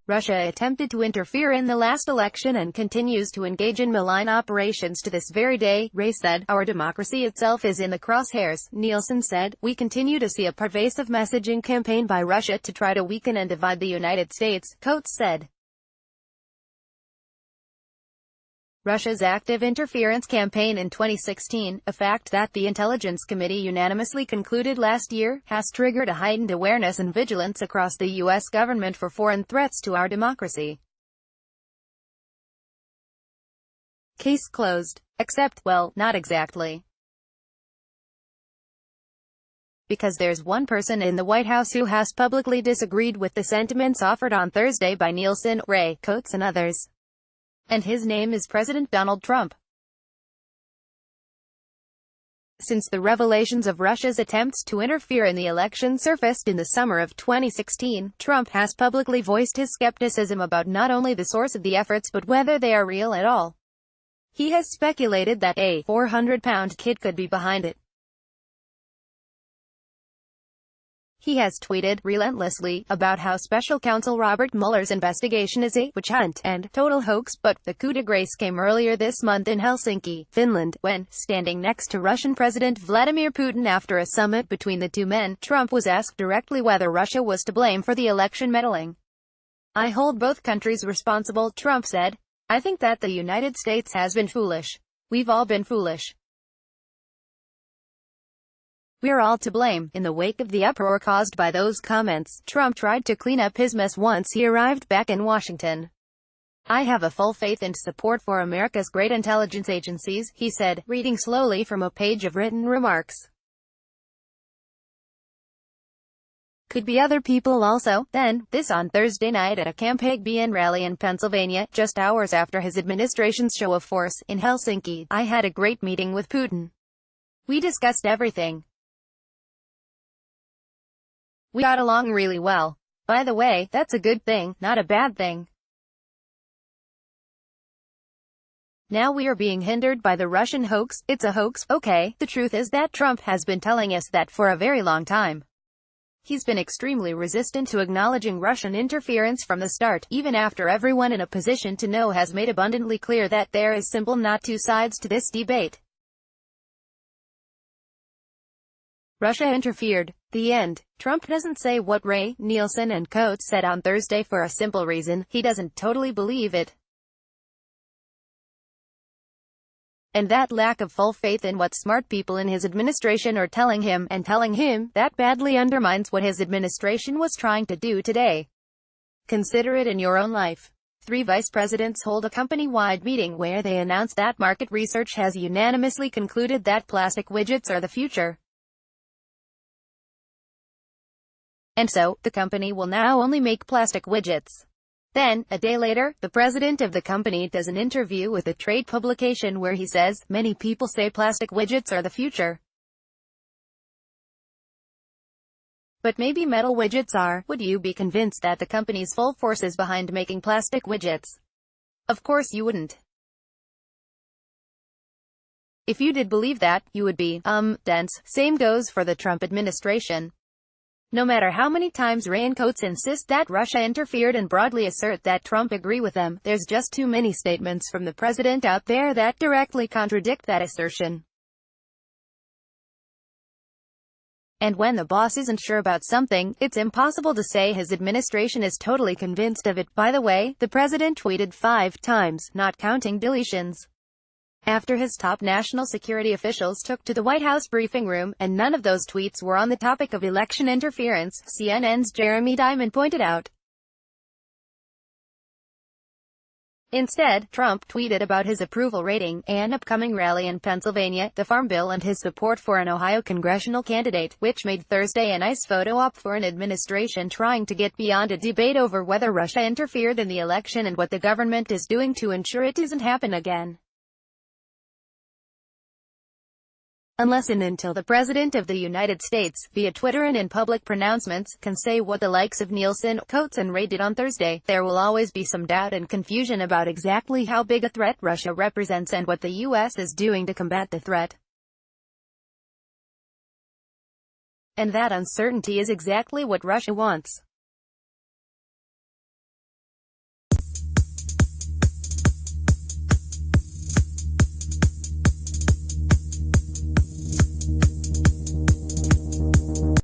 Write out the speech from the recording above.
Russia attempted to interfere in the last election and continues to engage in malign operations to this very day, Ray said. Our democracy itself is in the crosshairs, Nielsen said. We continue to see a pervasive messaging campaign by Russia to try to weaken and divide the United States, Coates said. Russia's active interference campaign in 2016, a fact that the Intelligence Committee unanimously concluded last year, has triggered a heightened awareness and vigilance across the U.S. government for foreign threats to our democracy. Case closed. Except, well, not exactly. Because there's one person in the White House who has publicly disagreed with the sentiments offered on Thursday by Nielsen, Ray, Coates and others. And his name is President Donald Trump. Since the revelations of Russia's attempts to interfere in the election surfaced in the summer of 2016, Trump has publicly voiced his skepticism about not only the source of the efforts but whether they are real at all. He has speculated that a 400-pound kid could be behind it. He has tweeted relentlessly about how Special Counsel Robert Mueller's investigation is a witch hunt and total hoax, but the coup de grace came earlier this month in Helsinki, Finland, when, standing next to Russian President Vladimir Putin after a summit between the two men, Trump was asked directly whether Russia was to blame for the election meddling. I hold both countries responsible, Trump said. I think that the United States has been foolish. We've all been foolish. We're all to blame. In the wake of the uproar caused by those comments, Trump tried to clean up his mess once he arrived back in Washington. I have a full faith and support for America's great intelligence agencies, he said, reading slowly from a page of written remarks. Could be other people also. Then, this on Thursday night at a campaign rally in Pennsylvania, just hours after his administration's show of force in Helsinki, I had a great meeting with Putin. We discussed everything. We got along really well. By the way, that's a good thing, not a bad thing. Now we are being hindered by the Russian hoax. It's a hoax, okay? The truth is that Trump has been telling us that for a very long time. He's been extremely resistant to acknowledging Russian interference from the start, even after everyone in a position to know has made abundantly clear that there is simply not two sides to this debate. Russia interfered. The end. Trump doesn't say what Ray, Nielsen and Coates said on Thursday for a simple reason: he doesn't totally believe it. And that lack of full faith in what smart people in his administration are telling him, that badly undermines what his administration was trying to do today. Consider it in your own life. 3 vice presidents hold a company-wide meeting where they announce that market research has unanimously concluded that plastic widgets are the future. And so, the company will now only make plastic widgets. Then, a day later, the president of the company does an interview with a trade publication where he says, many people say plastic widgets are the future. But maybe metal widgets are. Would you be convinced that the company's full force is behind making plastic widgets? Of course you wouldn't. If you did believe that, you would be, dense. Same goes for the Trump administration. No matter how many times Ray and Coates insist that Russia interfered and broadly assert that Trump agree with them, there's just too many statements from the president out there that directly contradict that assertion. And when the boss isn't sure about something, it's impossible to say his administration is totally convinced of it. By the way, the president tweeted 5 times, not counting deletions, after his top national security officials took to the White House briefing room, and none of those tweets were on the topic of election interference, CNN's Jeremy Diamond pointed out. Instead, Trump tweeted about his approval rating, an upcoming rally in Pennsylvania, the Farm Bill and his support for an Ohio congressional candidate, which made Thursday a nice photo op for an administration trying to get beyond a debate over whether Russia interfered in the election and what the government is doing to ensure it doesn't happen again. Unless and until the President of the United States, via Twitter and in public pronouncements, can say what the likes of Nielsen, Coates and Ray did on Thursday, there will always be some doubt and confusion about exactly how big a threat Russia represents and what the U.S. is doing to combat the threat. And that uncertainty is exactly what Russia wants.